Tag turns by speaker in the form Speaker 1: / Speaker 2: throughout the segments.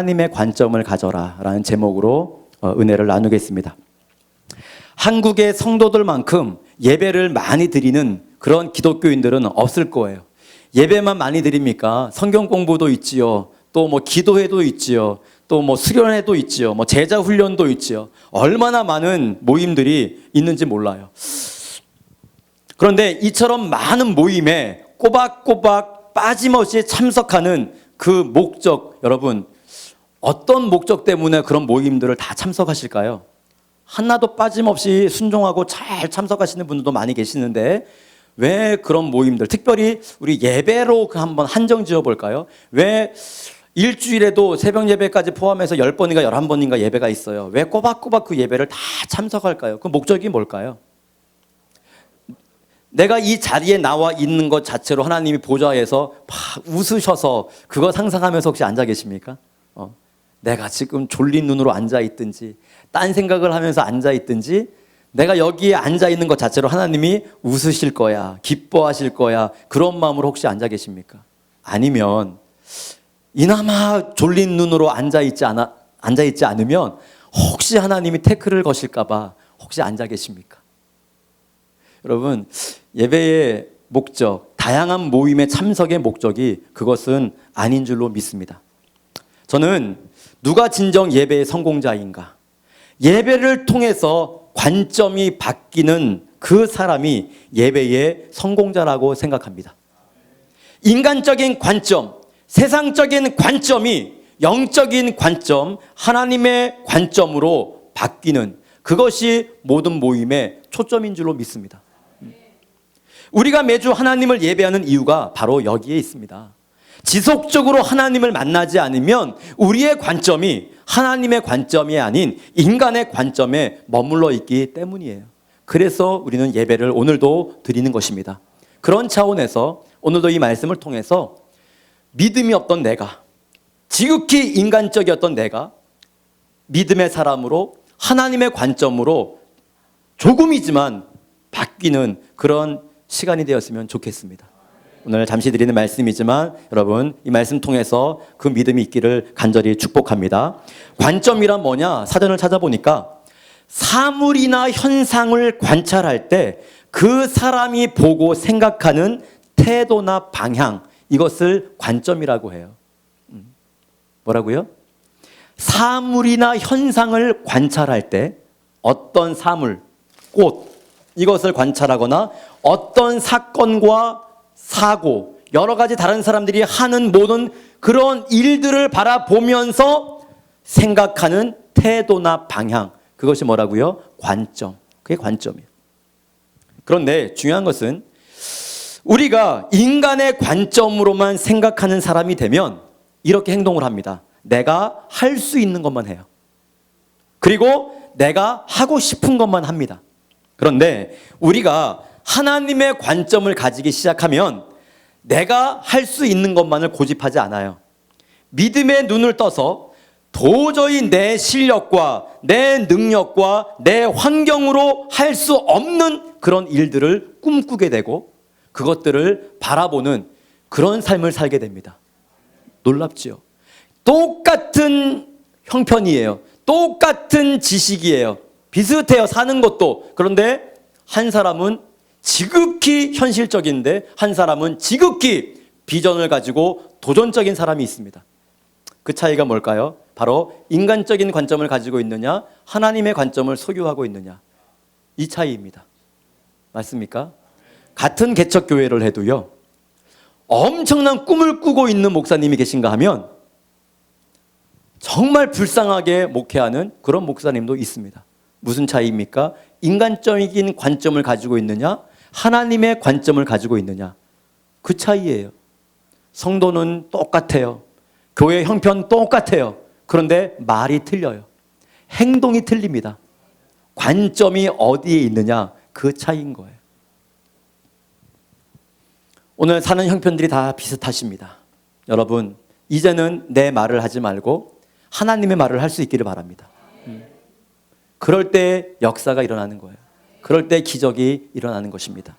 Speaker 1: 하나님의 관점을 가져라 라는 제목으로 은혜를 나누겠습니다. 한국의 성도들만큼 예배를 많이 드리는 그런 기독교인들은 없을 거예요. 예배만 많이 드립니까? 성경 공부도 있지요. 또 뭐 기도회도 있지요. 또 뭐 수련회도 있지요. 뭐 제자 훈련도 있지요. 얼마나 많은 모임들이 있는지 몰라요. 그런데 이처럼 많은 모임에 꼬박꼬박 빠짐없이 참석하는 그 목적, 여러분 어떤 목적 때문에 그런 모임들을 다 참석하실까요? 하나도 빠짐없이 순종하고 잘 참석하시는 분들도 많이 계시는데 왜 그런 모임들, 특별히 우리 예배로 한번 한정 지어볼까요? 왜 일주일에도 새벽 예배까지 포함해서 10번인가 11번인가 예배가 있어요. 왜 꼬박꼬박 그 예배를 다 참석할까요? 그 목적이 뭘까요? 내가 이 자리에 나와 있는 것 자체로 하나님이 보좌에서 막 웃으셔서 그거 상상하면서 혹시 앉아 계십니까? 내가 지금 졸린 눈으로 앉아 있든지 딴 생각을 하면서 앉아 있든지 내가 여기에 앉아 있는 것 자체로 하나님이 웃으실 거야, 기뻐하실 거야, 그런 마음으로 혹시 앉아 계십니까? 아니면 이나마 졸린 눈으로 앉아 있지 않으면 혹시 하나님이 태클을 거실까 봐 혹시 앉아 계십니까? 여러분, 예배의 목적, 다양한 모임의 참석의 목적이 그것은 아닌 줄로 믿습니다. 저는 누가 진정 예배의 성공자인가? 예배를 통해서 관점이 바뀌는 그 사람이 예배의 성공자라고 생각합니다. 인간적인 관점, 세상적인 관점이 영적인 관점, 하나님의 관점으로 바뀌는 그것이 모든 모임의 초점인 줄로 믿습니다. 우리가 매주 하나님을 예배하는 이유가 바로 여기에 있습니다. 지속적으로 하나님을 만나지 않으면 우리의 관점이 하나님의 관점이 아닌 인간의 관점에 머물러 있기 때문이에요. 그래서 우리는 예배를 오늘도 드리는 것입니다. 그런 차원에서 오늘도 이 말씀을 통해서 믿음이 없던 내가, 지극히 인간적이었던 내가 믿음의 사람으로 하나님의 관점으로 조금이지만 바뀌는 그런 시간이 되었으면 좋겠습니다. 오늘 잠시 드리는 말씀이지만 여러분 이 말씀 통해서 그 믿음이 있기를 간절히 축복합니다. 관점이란 뭐냐? 사전을 찾아보니까 사물이나 현상을 관찰할 때 그 사람이 보고 생각하는 태도나 방향, 이것을 관점이라고 해요. 뭐라고요? 사물이나 현상을 관찰할 때 어떤 사물, 꽃, 이것을 관찰하거나 어떤 사건과 사고, 여러 가지 다른 사람들이 하는 모든 그런 일들을 바라보면서 생각하는 태도나 방향, 그것이 뭐라고요? 관점. 그게 관점이에요. 그런데 중요한 것은 우리가 인간의 관점으로만 생각하는 사람이 되면 이렇게 행동을 합니다. 내가 할 수 있는 것만 해요. 그리고 내가 하고 싶은 것만 합니다. 그런데 우리가 하나님의 관점을 가지기 시작하면 내가 할 수 있는 것만을 고집하지 않아요. 믿음의 눈을 떠서 도저히 내 실력과 내 능력과 내 환경으로 할 수 없는 그런 일들을 꿈꾸게 되고 그것들을 바라보는 그런 삶을 살게 됩니다. 놀랍지요? 똑같은 형편이에요. 똑같은 지식이에요. 비슷해요. 사는 것도. 그런데 한 사람은 지극히 현실적인데 한 사람은 지극히 비전을 가지고 도전적인 사람이 있습니다. 그 차이가 뭘까요? 바로 인간적인 관점을 가지고 있느냐, 하나님의 관점을 소유하고 있느냐, 이 차이입니다. 맞습니까? 같은 개척교회를 해도요, 엄청난 꿈을 꾸고 있는 목사님이 계신가 하면 정말 불쌍하게 목회하는 그런 목사님도 있습니다. 무슨 차이입니까? 인간적인 관점을 가지고 있느냐, 하나님의 관점을 가지고 있느냐, 그 차이예요. 성도는 똑같아요. 교회 형편 똑같아요. 그런데 말이 틀려요. 행동이 틀립니다. 관점이 어디에 있느냐, 그 차이인 거예요. 오늘 사는 형편들이 다 비슷하십니다. 여러분, 이제는 내 말을 하지 말고 하나님의 말을 할 수 있기를 바랍니다. 그럴 때 역사가 일어나는 거예요. 그럴 때 기적이 일어나는 것입니다.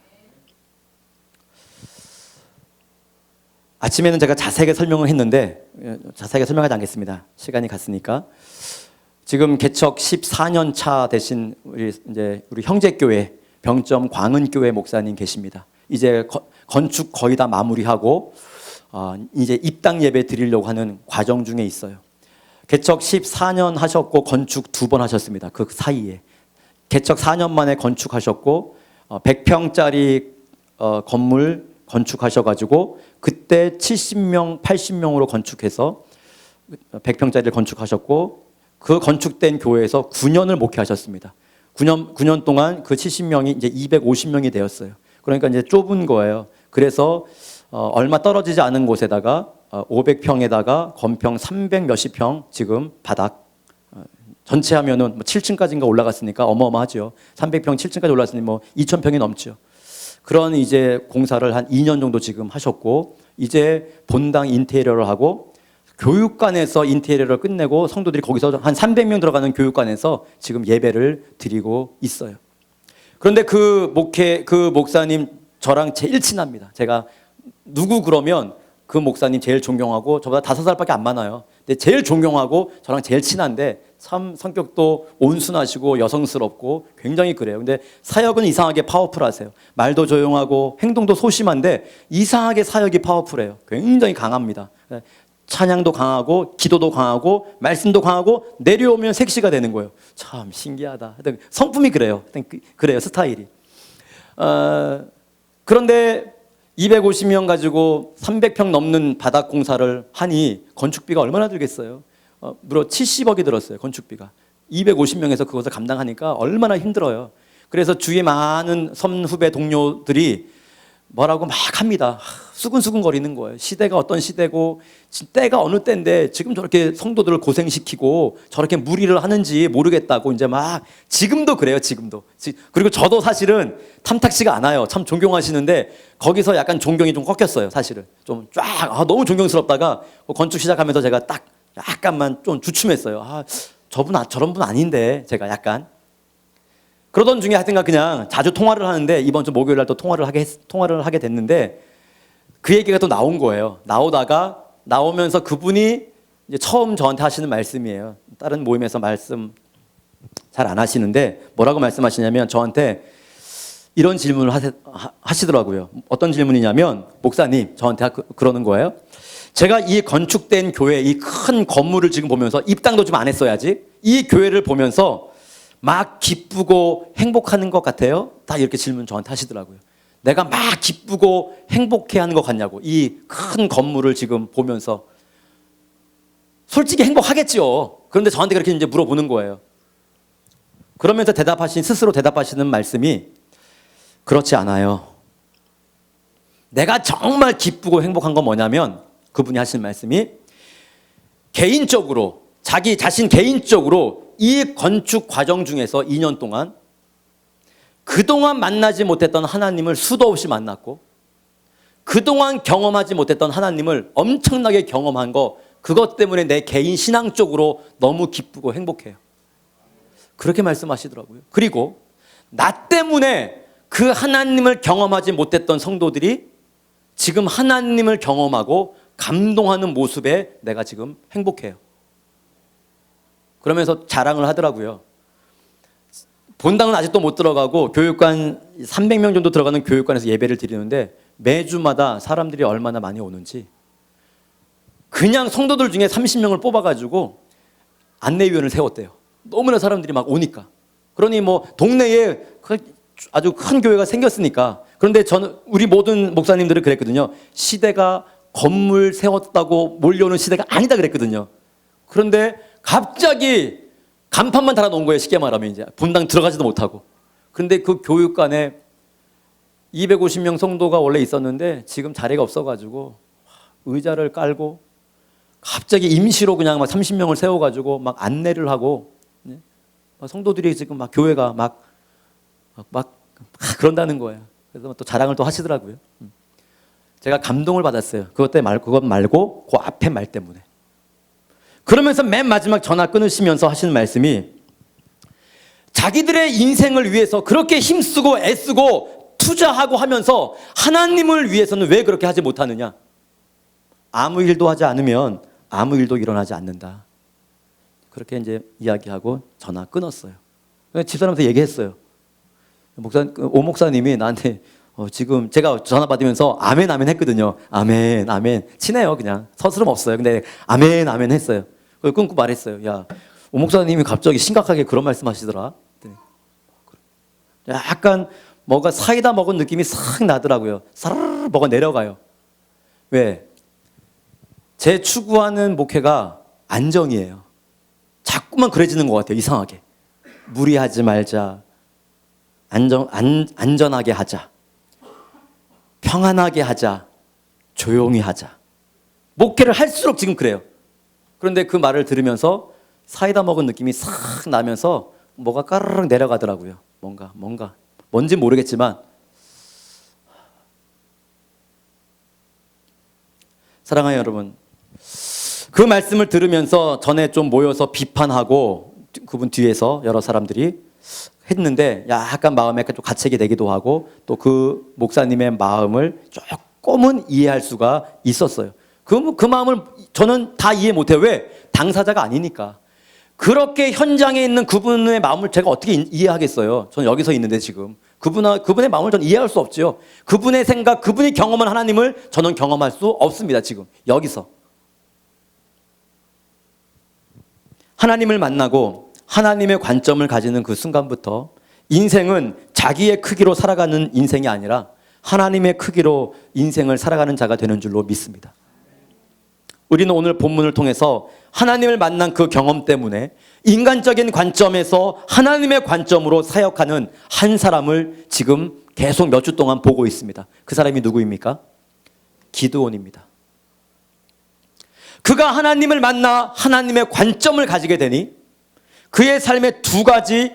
Speaker 1: 아침에는 제가 자세하게 설명을 했는데 자세하게 설명하지 않겠습니다. 시간이 갔으니까. 지금 개척 14년 차 되신 우리 형제교회 병점 광은교회 목사님 계십니다. 이제 건축 거의 다 마무리하고 이제 입당 예배 드리려고 하는 과정 중에 있어요. 개척 14년 하셨고 건축 2번 하셨습니다. 그 사이에 개척 4년 만에 건축하셨고 100평짜리 건물 건축하셔가지고 그때 70명, 80명으로 건축해서 100평짜리를 건축하셨고 그 건축된 교회에서 9년을 목회하셨습니다. 9년 동안 그 70명이 이제 250명이 되었어요. 그러니까 이제 좁은 거예요. 그래서 얼마 떨어지지 않은 곳에다가 500평에다가 건평 300 몇십 평 지금 바닥 전체 하면은 7층까지인가 올라갔으니까 어마어마하죠. 300평 7층까지 올랐으니 뭐 2,000평이 넘죠. 그런 이제 공사를 한 2년 정도 지금 하셨고 이제 본당 인테리어를 하고 교육관에서 인테리어를 끝내고 성도들이 거기서 한 300명 들어가는 교육관에서 지금 예배를 드리고 있어요. 그런데 그 목사님 저랑 제일 친합니다. 제가 누구 그러면 그 목사님 제일 존경하고 저보다 5살밖에 안 많아요. 근데 제일 존경하고 저랑 제일 친한데 참 성격도 온순하시고 여성스럽고 굉장히 그래요. 근데 사역은 이상하게 파워풀하세요. 말도 조용하고 행동도 소심한데 이상하게 사역이 파워풀해요. 굉장히 강합니다. 찬양도 강하고 기도도 강하고 말씀도 강하고 내려오면 섹시가 되는 거예요. 참 신기하다. 성품이 그래요. 그래요, 스타일이. 그런데 250명 가지고 300평 넘는 바닥 공사를 하니 건축비가 얼마나 들겠어요? 무려 70억이 들었어요. 건축비가. 250명에서 그것을 감당하니까 얼마나 힘들어요. 그래서 주위에 많은 선후배 동료들이 뭐라고 막 합니다. 수근수근 거리는 거예요. 시대가 어떤 시대고 때가 어느 때인데 지금 저렇게 성도들을 고생시키고 저렇게 무리를 하는지 모르겠다고 이제 막 지금도 그래요. 지금도. 그리고 저도 사실은 탐탁지가 않아요. 참 존경하시는데 거기서 약간 존경이 좀 꺾였어요. 사실은 좀 쫙 너무 존경스럽다가 건축 시작하면서 제가 딱 약간만 좀 주춤했어요. 저런 분 아닌데 제가 약간 그러던 중에 하여튼가 그냥 자주 통화를 하는데 이번 주 목요일 날 또 통화를 하게 됐는데 그 얘기가 또 나온 거예요. 나오면서 그분이 이제 처음 저한테 하시는 말씀이에요. 다른 모임에서 말씀 잘 안 하시는데 뭐라고 말씀하시냐면 저한테 이런 질문을 하시더라고요. 어떤 질문이냐면 목사님 저한테 그러는 거예요. 제가 이 건축된 교회 이 큰 건물을 지금 보면서 입당도 좀 안 했어야지 이 교회를 보면서 막 기쁘고 행복하는 것 같아요? 다 이렇게 질문 저한테 하시더라고요. 내가 막 기쁘고 행복해하는 것 같냐고. 이 큰 건물을 지금 보면서 솔직히 행복하겠죠. 그런데 저한테 그렇게 이제 물어보는 거예요. 그러면서 스스로 대답하시는 말씀이 그렇지 않아요. 내가 정말 기쁘고 행복한 건 뭐냐면 그분이 하시는 말씀이 개인적으로 자기 자신 개인적으로 이 건축 과정 중에서 2년 동안 그동안 만나지 못했던 하나님을 수도 없이 만났고 그동안 경험하지 못했던 하나님을 엄청나게 경험한 거 그것 때문에 내 개인 신앙적으로 너무 기쁘고 행복해요. 그렇게 말씀하시더라고요. 그리고 나 때문에 그 하나님을 경험하지 못했던 성도들이 지금 하나님을 경험하고 감동하는 모습에 내가 지금 행복해요. 그러면서 자랑을 하더라고요. 본당은 아직도 못 들어가고 교육관 300명 정도 들어가는 교육관에서 예배를 드리는데 매주마다 사람들이 얼마나 많이 오는지 그냥 성도들 중에 30명을 뽑아가지고 안내위원을 세웠대요. 너무나 사람들이 막 오니까. 그러니 뭐 동네에 아주 큰 교회가 생겼으니까. 그런데 우리 모든 목사님들은 그랬거든요. 시대가 건물 세웠다고 몰려오는 시대가 아니다 그랬거든요. 그런데 갑자기 간판만 달아놓은 거예요. 쉽게 말하면 이제 본당 들어가지도 못하고. 그런데 그 교육관에 250명 성도가 원래 있었는데 지금 자리가 없어가지고 의자를 깔고 갑자기 임시로 그냥 막 30명을 세워가지고 막 안내를 하고 성도들이 지금 막 교회가 막 그런다는 거예요. 그래서 또 자랑을 또 하시더라고요. 제가 감동을 받았어요. 그것 말고 그 앞에 말 때문에. 그러면서 맨 마지막 전화 끊으시면서 하시는 말씀이 자기들의 인생을 위해서 그렇게 힘쓰고 애쓰고 투자하고 하면서 하나님을 위해서는 왜 그렇게 하지 못하느냐? 아무 일도 하지 않으면 아무 일도 일어나지 않는다. 그렇게 이제 이야기하고 전화 끊었어요. 집사람한테 얘기했어요. 오 목사님이 나한테 지금 제가 전화 받으면서 아멘 아멘 했거든요. 아멘 아멘. 친해요. 그냥 서스름 없어요. 근데 아멘 아멘 했어요. 그걸 끊고 말했어요. 야, 오 목사님이 갑자기 심각하게 그런 말씀하시더라. 약간 뭐가 사이다 먹은 느낌이 싹 나더라고요. 사르르 뭐가 내려가요. 왜? 제 추구하는 목회가 안정이에요. 자꾸만 그래지는 것 같아요. 이상하게. 무리하지 말자. 안전하게 하자. 평안하게 하자. 조용히 하자. 목회를 할수록 지금 그래요. 그런데 그 말을 들으면서 사이다 먹은 느낌이 싹 나면서 뭐가 까르륵 내려가더라고요. 뭔지 모르겠지만 사랑하는 여러분, 그 말씀을 들으면서 전에 좀 모여서 비판하고 그분 뒤에서 여러 사람들이 했는데 약간 마음에 좀 가책이 되기도 하고 또 그 목사님의 마음을 조금은 이해할 수가 있었어요. 그 마음을 저는 다 이해 못해요. 왜? 당사자가 아니니까. 그렇게 현장에 있는 그분의 마음을 제가 어떻게 이해하겠어요? 저는 여기서 있는데 지금 그분의 마음을 저는 이해할 수 없죠. 그분의 생각, 그분이 경험한 하나님을 저는 경험할 수 없습니다. 지금 여기서 하나님을 만나고 하나님의 관점을 가지는 그 순간부터 인생은 자기의 크기로 살아가는 인생이 아니라 하나님의 크기로 인생을 살아가는 자가 되는 줄로 믿습니다. 우리는 오늘 본문을 통해서 하나님을 만난 그 경험 때문에 인간적인 관점에서 하나님의 관점으로 사역하는 한 사람을 지금 계속 몇 주 동안 보고 있습니다. 그 사람이 누구입니까? 기드온입니다. 그가 하나님을 만나 하나님의 관점을 가지게 되니 그의 삶에 두 가지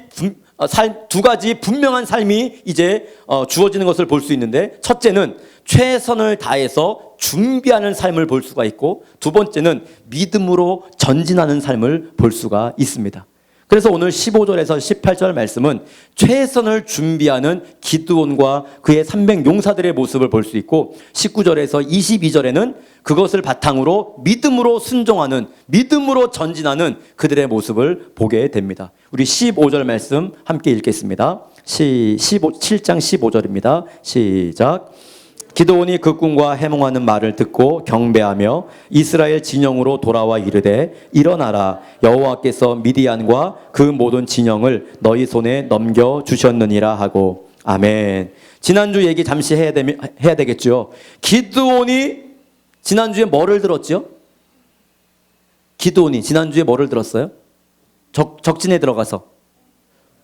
Speaker 1: 분명한 삶이 이제 주어지는 것을 볼 수 있는데, 첫째는 최선을 다해서 준비하는 삶을 볼 수가 있고, 두 번째는 믿음으로 전진하는 삶을 볼 수가 있습니다. 그래서 오늘 15절에서 18절 말씀은 최선을 준비하는 기드온과 그의 300용사들의 모습을 볼 수 있고, 19절에서 22절에는 그것을 바탕으로 믿음으로 순종하는, 믿음으로 전진하는 그들의 모습을 보게 됩니다. 우리 15절 말씀 함께 읽겠습니다. 7장 15절입니다. 시작. 기드온이 그 꿈과 해몽하는 말을 듣고 경배하며 이스라엘 진영으로 돌아와 이르되, 일어나라, 여호와께서 미디안과 그 모든 진영을 너희 손에 넘겨주셨느니라 하고. 아멘. 지난주 얘기 잠시 해야 되겠죠. 기드온이 지난주에 뭐를 들었죠? 기드온이 지난주에 뭐를 들었어요? 적진에 들어가서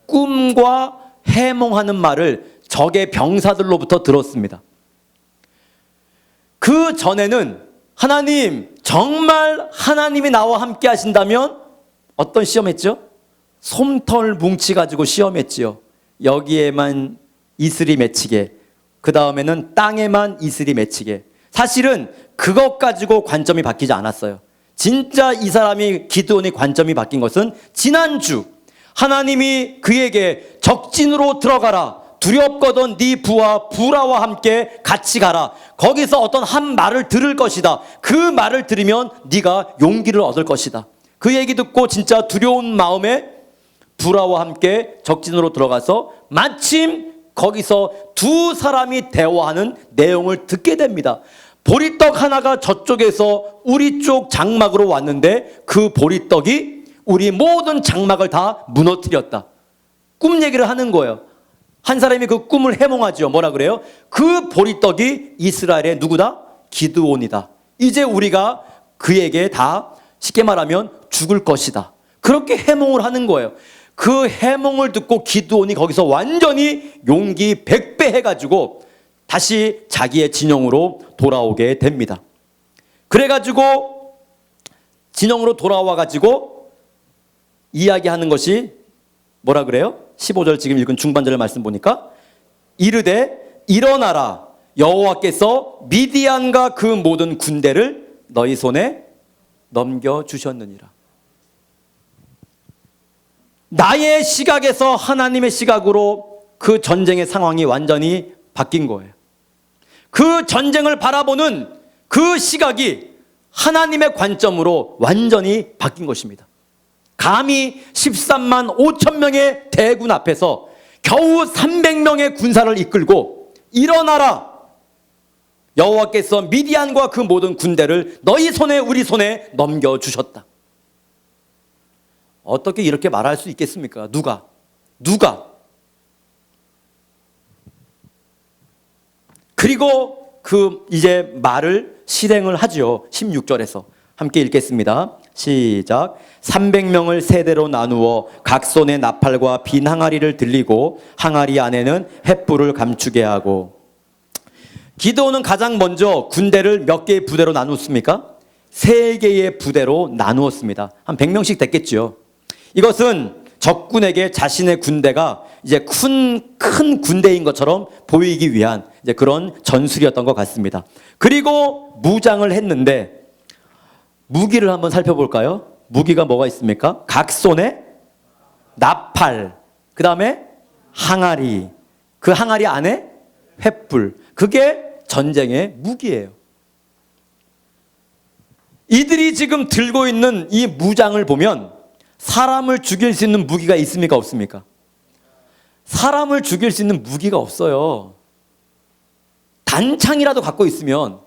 Speaker 1: 꿈과 해몽하는 말을 적의 병사들로부터 들었습니다. 그 전에는 하나님, 정말 하나님이 나와 함께 하신다면 어떤 시험했죠? 솜털 뭉치 가지고 시험했지요. 여기에만 이슬이 맺히게, 그 다음에는 땅에만 이슬이 맺히게. 사실은 그것 가지고 관점이 바뀌지 않았어요. 진짜 이 사람이, 기드온이 관점이 바뀐 것은 지난주 하나님이 그에게 적진으로 들어가라, 두렵거든 네 부하 부라와 함께 같이 가라, 거기서 어떤 한 말을 들을 것이다, 그 말을 들으면 네가 용기를 얻을 것이다. 그 얘기 듣고 진짜 두려운 마음에 부라와 함께 적진으로 들어가서 마침 거기서 두 사람이 대화하는 내용을 듣게 됩니다. 보리떡 하나가 저쪽에서 우리 쪽 장막으로 왔는데 그 보리떡이 우리 모든 장막을 다 무너뜨렸다. 꿈 얘기를 하는 거예요. 한 사람이 그 꿈을 해몽하죠. 뭐라 그래요? 그 보리떡이 이스라엘의 누구다? 기드온이다. 이제 우리가 그에게 다 쉽게 말하면 죽을 것이다. 그렇게 해몽을 하는 거예요. 그 해몽을 듣고 기드온이 거기서 완전히 용기 100배 해가지고 다시 자기의 진영으로 돌아오게 됩니다. 그래가지고 진영으로 돌아와가지고 이야기하는 것이 뭐라 그래요? 15절 지금 읽은 중반절의 말씀 보니까 이르되 일어나라, 여호와께서 미디안과 그 모든 군대를 너희 손에 넘겨주셨느니라. 나의 시각에서 하나님의 시각으로 그 전쟁의 상황이 완전히 바뀐 거예요. 그 전쟁을 바라보는 그 시각이 하나님의 관점으로 완전히 바뀐 것입니다. 감히 13만 5천 명의 대군 앞에서 겨우 300명의 군사를 이끌고 일어나라, 여호와께서 미디안과 그 모든 군대를 너희 손에 우리 손에 넘겨주셨다. 어떻게 이렇게 말할 수 있겠습니까? 누가? 그리고 그 이제 말을 실행을 하죠. 16절에서 함께 읽겠습니다. 시작. 300명을 세대로 나누어 각 손에 나팔과 빈 항아리를 들리고 항아리 안에는 횃불을 감추게 하고. 기드온은 가장 먼저 군대를 몇 개의 부대로 나누었습니까? 3개의 부대로 나누었습니다. 한 100명씩 됐겠죠. 이것은 적군에게 자신의 군대가 이제 큰 군대인 것처럼 보이기 위한 이제 그런 전술이었던 것 같습니다. 그리고 무장을 했는데 무기를 한번 살펴볼까요? 무기가 뭐가 있습니까? 각 손에 나팔, 그 다음에 항아리, 그 항아리 안에 횃불, 그게 전쟁의 무기예요. 이들이 지금 들고 있는 이 무장을 보면 사람을 죽일 수 있는 무기가 있습니까? 없습니까? 사람을 죽일 수 있는 무기가 없어요. 단창이라도 갖고 있으면,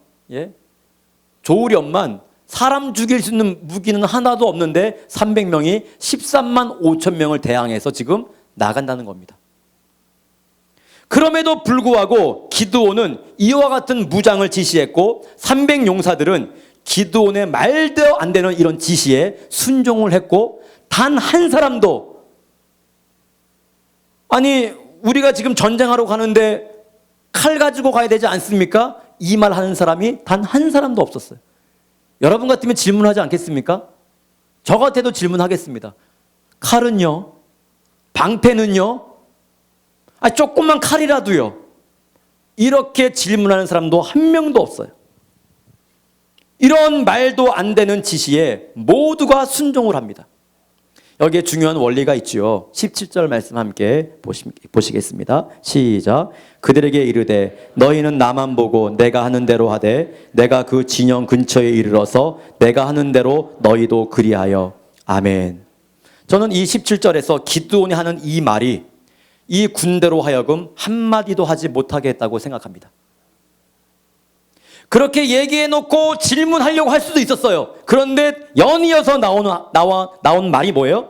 Speaker 1: 조우련만 사람 죽일 수 있는 무기는 하나도 없는데 300명이 13만 5천 명을 대항해서 지금 나간다는 겁니다. 그럼에도 불구하고 기드온은 이와 같은 무장을 지시했고 300용사들은 기드온의 말도 안 되는 이런 지시에 순종을 했고, 단 한 사람도, 아니 우리가 지금 전쟁하러 가는데 칼 가지고 가야 되지 않습니까? 이 말 하는 사람이 단 한 사람도 없었어요. 여러분 같으면 질문하지 않겠습니까? 저 같아도 질문하겠습니다. 칼은요? 방패는요? 조금만 칼이라도요? 이렇게 질문하는 사람도 한 명도 없어요. 이런 말도 안 되는 지시에 모두가 순종을 합니다. 여기에 중요한 원리가 있지요. 17절 말씀 함께 보시겠습니다. 시작. 그들에게 이르되 너희는 나만 보고 내가 하는 대로 하되 내가 그 진영 근처에 이르러서 내가 하는 대로 너희도 그리하여. 아멘. 저는 이 17절에서 기드온이 하는 이 말이 이 군대로 하여금 한마디도 하지 못하게 했다고 생각합니다. 그렇게 얘기해놓고 질문하려고 할 수도 있었어요. 그런데 연이어서 나온 말이 뭐예요?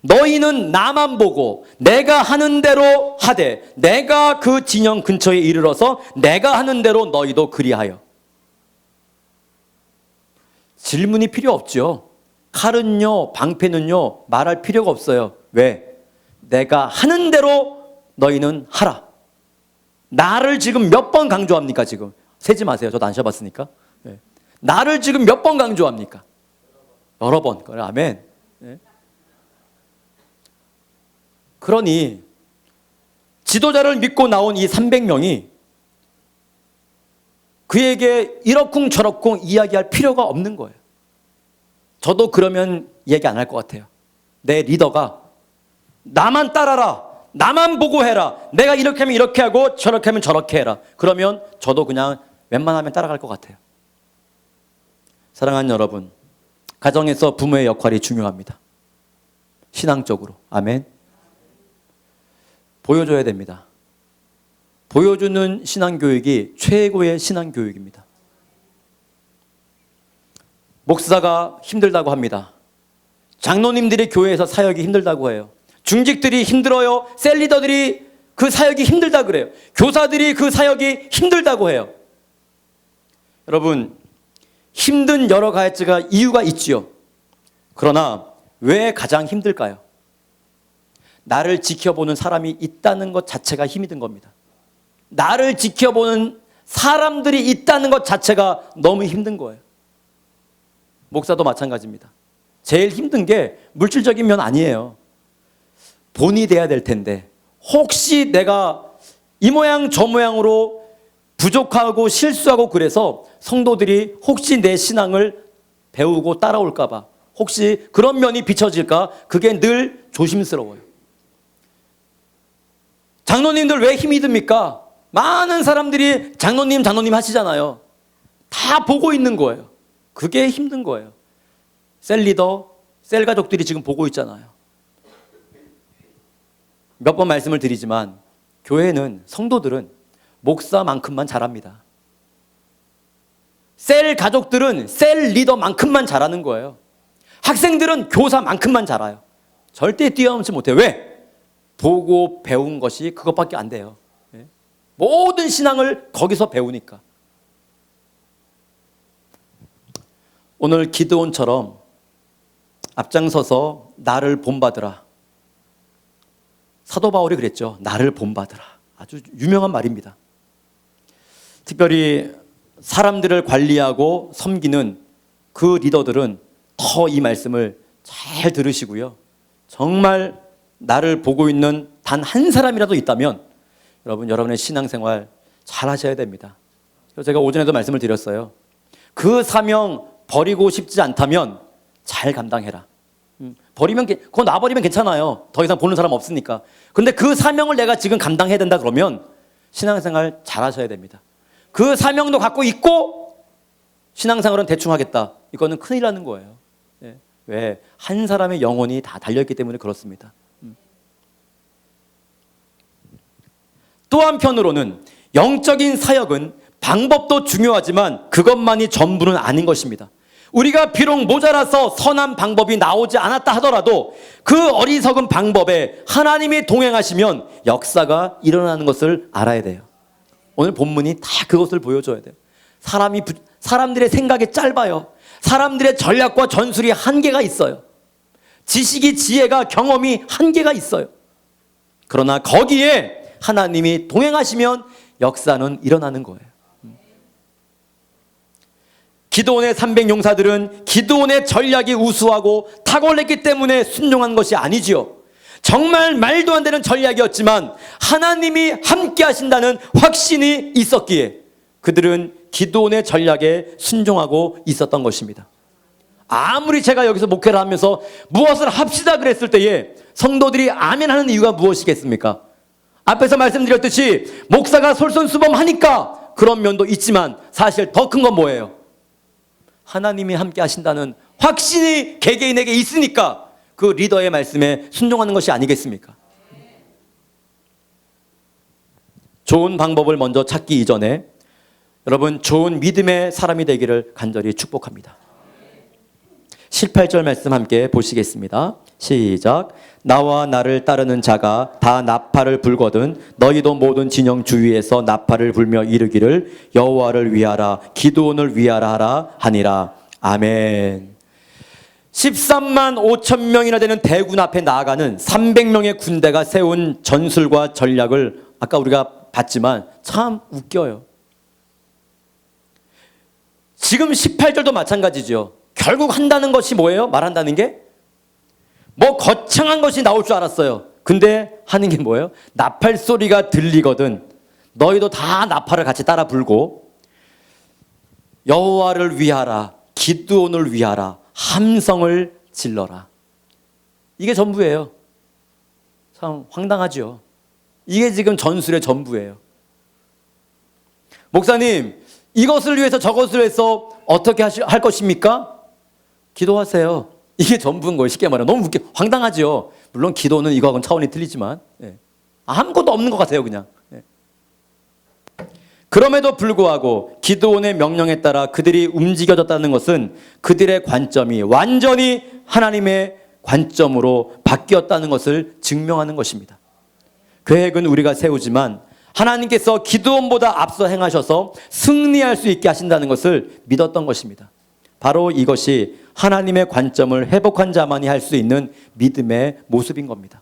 Speaker 1: 너희는 나만 보고 내가 하는 대로 하되 내가 그 진영 근처에 이르러서 내가 하는 대로 너희도 그리하여. 질문이 필요 없죠. 칼은요, 방패는요, 말할 필요가 없어요. 왜? 내가 하는 대로 너희는 하라. 나를 지금 몇 번 강조합니까? 지금 세지 마세요. 저도 안 쉬어봤으니까. 나를 지금 몇 번 강조합니까? 여러 번. 아멘. 그러니 지도자를 믿고 나온 이 300명이 그에게 이러쿵 저러쿵 이야기할 필요가 없는 거예요. 저도 그러면 얘기 안 할 것 같아요. 내 리더가 나만 따라라, 나만 보고 해라, 내가 이렇게 하면 이렇게 하고 저렇게 하면 저렇게 해라. 그러면 저도 그냥 웬만하면 따라갈 것 같아요. 사랑하는 여러분, 가정에서 부모의 역할이 중요합니다. 신앙적으로. 아멘. 보여줘야 됩니다. 보여주는 신앙교육이 최고의 신앙교육입니다. 목사가 힘들다고 합니다. 장로님들이 교회에서 사역이 힘들다고 해요. 중직들이 힘들어요. 셀리더들이 그 사역이 힘들다 그래요. 교사들이 그 사역이 힘들다고 해요. 여러분, 힘든 여러 가지가 이유가 있지요. 그러나 왜 가장 힘들까요? 나를 지켜보는 사람이 있다는 것 자체가 힘이 든 겁니다. 나를 지켜보는 사람들이 있다는 것 자체가 너무 힘든 거예요. 목사도 마찬가지입니다. 제일 힘든 게 물질적인 면 아니에요. 본이 돼야 될 텐데 혹시 내가 이 모양 저 모양으로 부족하고 실수하고 그래서 성도들이 혹시 내 신앙을 배우고 따라올까 봐, 혹시 그런 면이 비춰질까, 그게 늘 조심스러워요. 장로님들 왜 힘이 듭니까? 많은 사람들이 장로님 하시잖아요. 다 보고 있는 거예요. 그게 힘든 거예요. 셀 리더, 셀 가족들이 지금 보고 있잖아요. 몇 번 말씀을 드리지만 교회는, 성도들은 목사만큼만 잘합니다. 셀 가족들은 셀 리더만큼만 잘하는 거예요. 학생들은 교사만큼만 잘해요. 절대 뛰어넘지 못해요. 왜? 보고 배운 것이 그것밖에 안 돼요. 모든 신앙을 거기서 배우니까. 오늘 기드온처럼 앞장서서 나를 본받으라. 사도 바울이 그랬죠. 나를 본받으라. 아주 유명한 말입니다. 특별히 사람들을 관리하고 섬기는 그 리더들은 더 이 말씀을 잘 들으시고요. 정말 나를 보고 있는 단 한 사람이라도 있다면 여러분의 신앙생활 잘 하셔야 됩니다. 제가 오전에도 말씀을 드렸어요. 그 사명 버리고 싶지 않다면 잘 감당해라. 버리면, 그거 놔버리면 괜찮아요. 더 이상 보는 사람 없으니까. 근데 그 사명을 내가 지금 감당해야 된다 그러면 신앙생활 잘 하셔야 됩니다. 그 사명도 갖고 있고 신앙생활은 대충 하겠다. 이거는 큰일 나는 거예요. 왜? 한 사람의 영혼이 다 달려있기 때문에 그렇습니다. 또 한편으로는 영적인 사역은 방법도 중요하지만 그것만이 전부는 아닌 것입니다. 우리가 비록 모자라서 선한 방법이 나오지 않았다 하더라도 그 어리석은 방법에 하나님이 동행하시면 역사가 일어나는 것을 알아야 돼요. 오늘 본문이 다 그것을 보여줘야 돼요. 사람들의 생각이 짧아요. 사람들의 전략과 전술이 한계가 있어요. 지식이, 지혜가, 경험이 한계가 있어요. 그러나 거기에 하나님이 동행하시면 역사는 일어나는 거예요. 기드온의 300용사들은 기드온의 전략이 우수하고 탁월했기 때문에 순종한 것이 아니지요. 정말 말도 안 되는 전략이었지만 하나님이 함께 하신다는 확신이 있었기에 그들은 기드온의 전략에 순종하고 있었던 것입니다. 아무리 제가 여기서 목회를 하면서 무엇을 합시다 그랬을 때에 성도들이 아멘 하는 이유가 무엇이겠습니까? 앞에서 말씀드렸듯이 목사가 솔선수범하니까 그런 면도 있지만 사실 더 큰 건 뭐예요? 하나님이 함께 하신다는 확신이 개개인에게 있으니까 그 리더의 말씀에 순종하는 것이 아니겠습니까? 좋은 방법을 먼저 찾기 이전에 여러분 좋은 믿음의 사람이 되기를 간절히 축복합니다. 18절 말씀 함께 보시겠습니다. 시작. 나와 나를 따르는 자가 다 나팔을 불거든 너희도 모든 진영 주위에서 나팔을 불며 이르기를 여호와를 위하라 기드온을 위하라 하라 하니라. 아멘. 13만 5천 명이나 되는 대군 앞에 나아가는 300명의 군대가 세운 전술과 전략을 아까 우리가 봤지만 참 웃겨요. 지금 18절도 마찬가지죠. 결국 한다는 것이 뭐예요? 말한다는 게? 뭐 거창한 것이 나올 줄 알았어요. 근데 하는 게 뭐예요? 나팔 소리가 들리거든 너희도 다 나팔을 같이 따라 불고 여호와를 위하라 기드온을 위하라 함성을 질러라. 이게 전부예요. 참 황당하죠. 이게 지금 전술의 전부예요. 목사님, 이것을 위해서 저것을 위해서 어떻게 할 것입니까? 기도하세요. 이게 전부인 거예요. 쉽게 말하면 너무 황당하죠. 물론 기도는 이거하고는 차원이 틀리지만 아무것도 없는 것 같아요. 그냥. 그럼에도 불구하고 기드온의 명령에 따라 그들이 움직여졌다는 것은 그들의 관점이 완전히 하나님의 관점으로 바뀌었다는 것을 증명하는 것입니다. 계획은 우리가 세우지만 하나님께서 기드온보다 앞서 행하셔서 승리할 수 있게 하신다는 것을 믿었던 것입니다. 바로 이것이 하나님의 관점을 회복한 자만이 할 수 있는 믿음의 모습인 겁니다.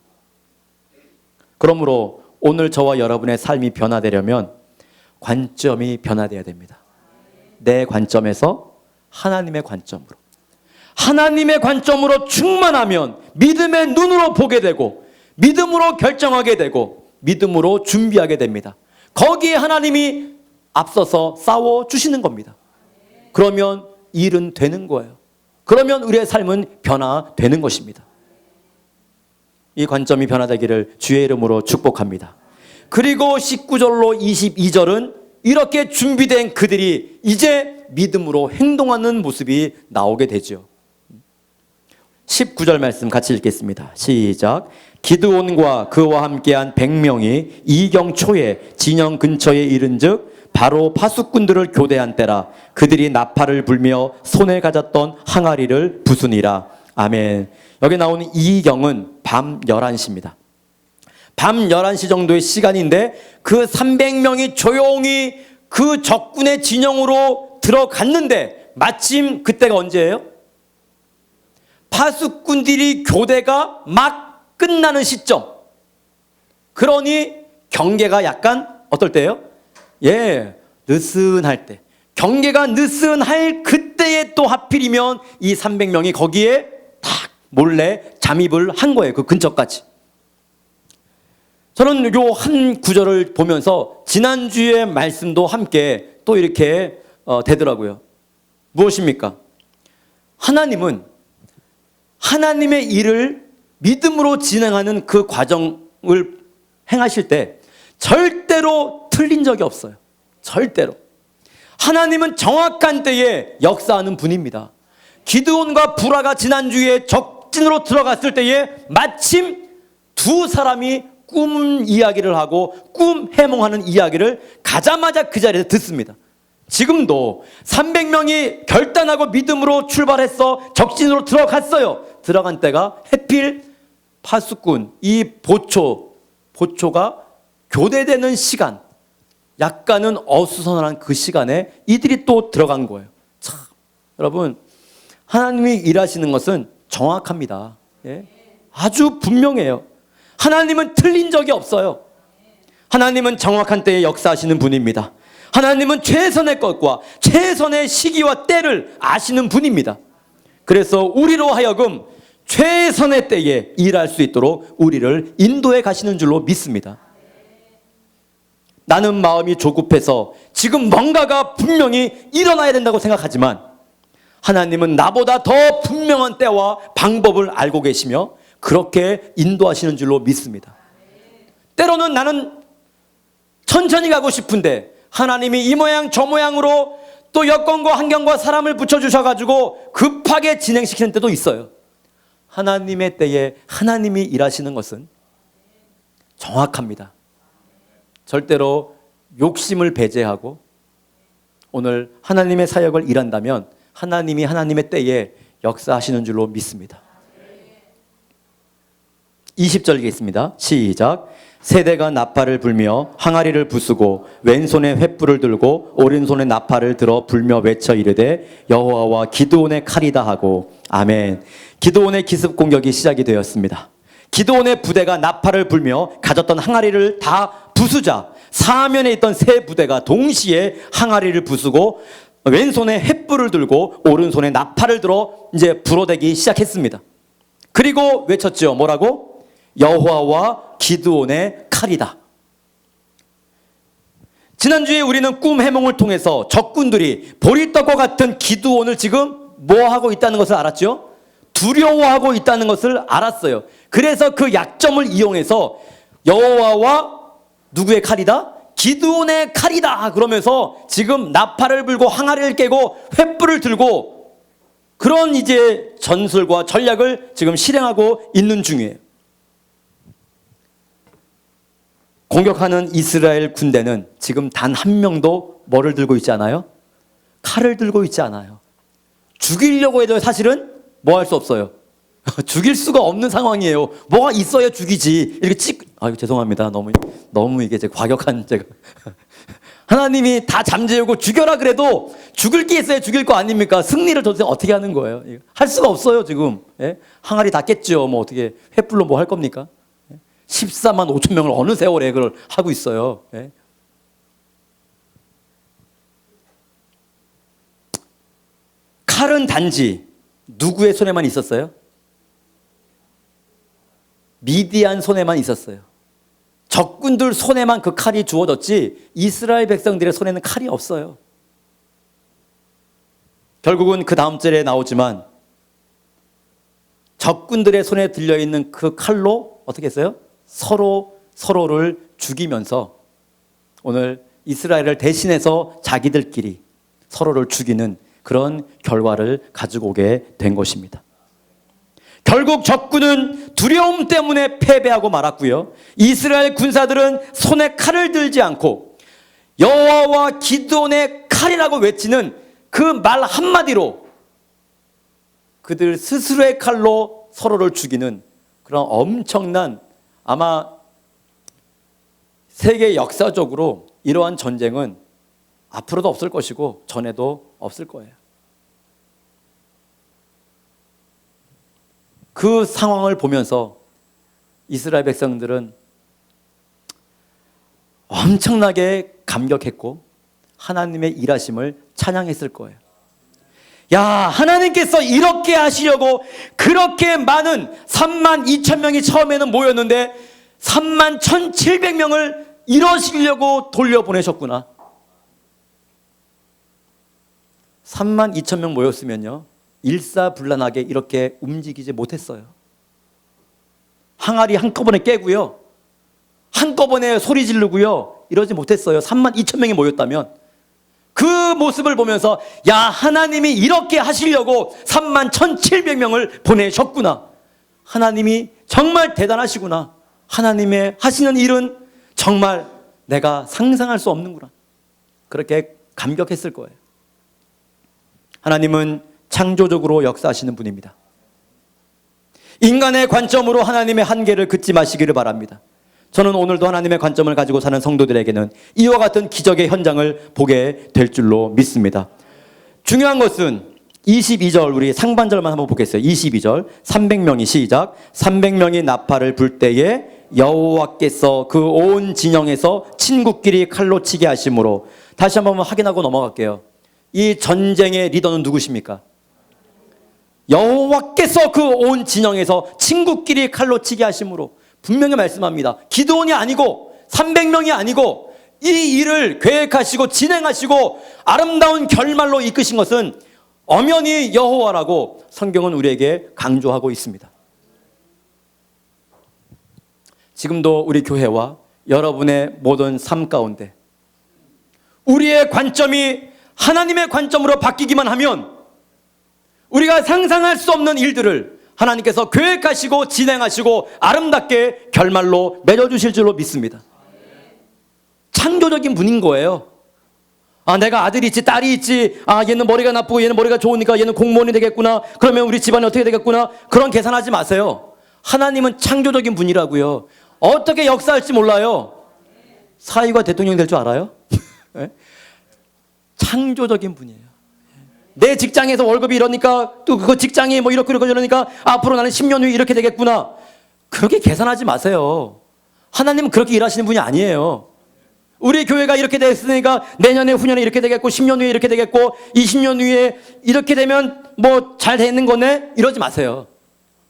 Speaker 1: 그러므로 오늘 저와 여러분의 삶이 변화되려면 관점이 변화되어야 됩니다. 내 관점에서 하나님의 관점으로. 하나님의 관점으로 충만하면 믿음의 눈으로 보게 되고 믿음으로 결정하게 되고 믿음으로 준비하게 됩니다. 거기에 하나님이 앞서서 싸워주시는 겁니다. 그러면 일은 되는 거예요. 그러면 우리의 삶은 변화되는 것입니다. 이 관점이 변화되기를 주의 이름으로 축복합니다. 그리고 19절로 22절은 이렇게 준비된 그들이 이제 믿음으로 행동하는 모습이 나오게 되죠. 19절 말씀 같이 읽겠습니다. 시작. 기드온과 그와 함께한 100명이 이경초에 진영 근처에 이른즉 바로 파수꾼들을 교대한 때라. 그들이 나팔을 불며 손에 가졌던 항아리를 부수니라. 아멘. 여기 나오는 이경은 밤 11시입니다. 밤 11시 정도의 시간인데 그 300명이 조용히 그 적군의 진영으로 들어갔는데 마침 그때가 언제예요? 파수꾼들이 교대가 막 끝나는 시점. 그러니 경계가 약간 어떨 때예요? 예, 느슨할 때. 경계가 느슨할 그때에 또 하필이면 이 300명이 거기에 딱 몰래 잠입을 한 거예요. 그 근처까지. 저는 요 한 구절을 보면서 지난주의 말씀도 함께 또 이렇게 되더라고요. 무엇입니까? 하나님은 하나님의 일을 믿음으로 진행하는 그 과정을 행하실 때 절대로 틀린 적이 없어요. 절대로. 하나님은 정확한 때에 역사하는 분입니다. 기드온과 부라가 지난주에 적진으로 들어갔을 때에 마침 두 사람이 꿈 이야기를 하고 꿈 해몽하는 이야기를 가자마자 그 자리에서 듣습니다. 지금도 300명이 결단하고 믿음으로 출발해서 적진으로 들어갔어요. 들어간 때가 해필 파수꾼 이 보초가 교대되는 시간, 약간은 어수선한 그 시간에 이들이 또 들어간 거예요. 참, 여러분 하나님이 일하시는 것은 정확합니다. 예? 아주 분명해요. 하나님은 틀린 적이 없어요. 하나님은 정확한 때에 역사하시는 분입니다. 하나님은 최선의 것과 최선의 시기와 때를 아시는 분입니다. 그래서 우리로 하여금 최선의 때에 일할 수 있도록 우리를 인도해 가시는 줄로 믿습니다. 나는 마음이 조급해서 지금 뭔가가 분명히 일어나야 된다고 생각하지만 하나님은 나보다 더 분명한 때와 방법을 알고 계시며 그렇게 인도하시는 줄로 믿습니다. 때로는 나는 천천히 가고 싶은데 하나님이 이 모양 저 모양으로 또 여건과 환경과 사람을 붙여주셔가지고 급하게 진행시키는 때도 있어요. 하나님의 때에 하나님이 일하시는 것은 정확합니다. 절대로 욕심을 배제하고 오늘 하나님의 사역을 일한다면 하나님이 하나님의 때에 역사하시는 줄로 믿습니다. 20절 읽겠습니다. 시작. 세대가 나팔을 불며 항아리를 부수고 왼손에 횃불을 들고 오른손에 나팔을 들어 불며 외쳐 이르되 여호와와 기드온의 칼이다 하고 아멘. 기드온의 기습 공격이 시작이 되었습니다. 기드온의 부대가 나팔을 불며 가졌던 항아리를 다 부수자 사면에 있던 세 부대가 동시에 항아리를 부수고 왼손에 횃불을 들고 오른손에 나팔을 들어 이제 불어대기 시작했습니다. 그리고 외쳤죠. 뭐라고? 여호와와 기드온의 칼이다. 지난주에 우리는 꿈 해몽을 통해서 적군들이 보리떡과 같은 기드온을 지금 뭐 하고 있다는 것을 알았죠? 두려워하고 있다는 것을 알았어요. 그래서 그 약점을 이용해서 여호와와 누구의 칼이다? 기드온의 칼이다. 그러면서 지금 나팔을 불고 항아리를 깨고 횃불을 들고 그런 이제 전술과 전략을 지금 실행하고 있는 중이에요. 공격하는 이스라엘 군대는 지금 단 한 명도 뭐를 들고 있지 않아요? 칼을 들고 있지 않아요. 죽이려고 해도 사실은 뭐 할 수 없어요. 죽일 수가 없는 상황이에요. 뭐가 있어야 죽이지. 이렇게 아유 죄송합니다. 너무 이게 과격한 제가 하나님이 다 잠재우고 죽여라 그래도 죽을 게 있어야 죽일 거 아닙니까? 승리를 도대체 어떻게 하는 거예요? 할 수가 없어요 지금. 예? 항아리 다 깼죠. 뭐 어떻게 횃불로 뭐 할 겁니까? 14만 5천 명을 어느 세월에 그걸 하고 있어요. 예? 칼은 단지 누구의 손에만 있었어요? 미디안 손에만 있었어요. 적군들 손에만 그 칼이 주어졌지 이스라엘 백성들의 손에는 칼이 없어요. 결국은 그 다음 절에 나오지만 적군들의 손에 들려있는 그 칼로 어떻게 했어요? 서로를 죽이면서 오늘 이스라엘을 대신해서 자기들끼리 서로를 죽이는 그런 결과를 가지고 오게 된 것입니다. 결국 적군은 두려움 때문에 패배하고 말았고요. 이스라엘 군사들은 손에 칼을 들지 않고 여호와와 기드온의 칼이라고 외치는 그 말 한마디로 그들 스스로의 칼로 서로를 죽이는 그런 엄청난, 아마 세계 역사적으로 이러한 전쟁은 앞으로도 없을 것이고 전에도 없을 거예요. 그 상황을 보면서 이스라엘 백성들은 엄청나게 감격했고 하나님의 일하심을 찬양했을 거예요. 야, 하나님께서 이렇게 하시려고 그렇게 많은 32,000명이 처음에는 모였는데 31,700명을 이러시려고 돌려보내셨구나. 32,000명 모였으면요, 일사불란하게 이렇게 움직이지 못했어요. 항아리 한꺼번에 깨고요, 한꺼번에 소리 지르고요, 이러지 못했어요. 32,000명이 모였다면. 그 모습을 보면서 야, 하나님이 이렇게 하시려고 31,700명을 보내셨구나. 하나님이 정말 대단하시구나. 하나님의 하시는 일은 정말 내가 상상할 수 없는구나. 그렇게 감격했을 거예요. 하나님은 창조적으로 역사하시는 분입니다. 인간의 관점으로 하나님의 한계를 긋지 마시기를 바랍니다. 저는 오늘도 하나님의 관점을 가지고 사는 성도들에게는 이와 같은 기적의 현장을 보게 될 줄로 믿습니다. 중요한 것은 22절, 우리 상반절만 한번 보겠어요. 22절, 300명이 시작. 300명이 나팔을 불 때에 여호와께서 그 온 진영에서 친구끼리 칼로 치게 하심으로. 다시 한번 확인하고 넘어갈게요. 이 전쟁의 리더는 누구십니까? 여호와께서 그 온 진영에서 친구끼리 칼로 치게 하심으로. 분명히 말씀합니다. 기드온이 아니고 300명이 아니고 이 일을 계획하시고 진행하시고 아름다운 결말로 이끄신 것은 엄연히 여호와라고 성경은 우리에게 강조하고 있습니다. 지금도 우리 교회와 여러분의 모든 삶 가운데 우리의 관점이 하나님의 관점으로 바뀌기만 하면 우리가 상상할 수 없는 일들을 하나님께서 계획하시고 진행하시고 아름답게 결말로 맺어주실 줄로 믿습니다. 창조적인 분인 거예요. 아, 내가 아들이 있지 딸이 있지, 아, 얘는 머리가 나쁘고 얘는 머리가 좋으니까 얘는 공무원이 되겠구나, 그러면 우리 집안이 어떻게 되겠구나, 그런 계산하지 마세요. 하나님은 창조적인 분이라고요. 어떻게 역사할지 몰라요. 사위가 대통령이 될 줄 알아요? 창조적인 분이에요. 내 직장에서 월급이 이러니까 또 그 직장이 뭐 이렇게 이러니까 앞으로 나는 10년 후에 이렇게 되겠구나. 그렇게 계산하지 마세요. 하나님은 그렇게 일하시는 분이 아니에요. 우리 교회가 이렇게 됐으니까 내년에 후년에 이렇게 되겠고 10년 후에 이렇게 되겠고 20년 후에 이렇게 되면 뭐 잘 되는 거네, 이러지 마세요.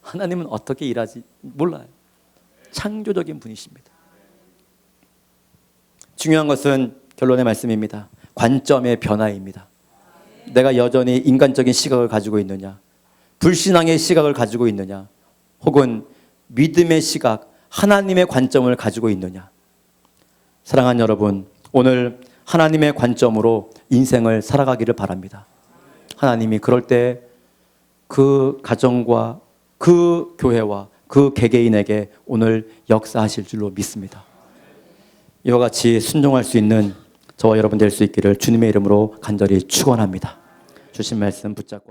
Speaker 1: 하나님은 어떻게 일하지 몰라요. 창조적인 분이십니다. 중요한 것은 결론의 말씀입니다. 관점의 변화입니다. 내가 여전히 인간적인 시각을 가지고 있느냐, 불신앙의 시각을 가지고 있느냐, 혹은 믿음의 시각, 하나님의 관점을 가지고 있느냐. 사랑하는 여러분, 오늘 하나님의 관점으로 인생을 살아가기를 바랍니다. 하나님이 그럴 때 그 가정과 그 교회와 그 개개인에게 오늘 역사하실 줄로 믿습니다. 이와 같이 순종할 수 있는 저와 여러분 될 수 있기를 주님의 이름으로 간절히 축원합니다. 주신 말씀 붙잡고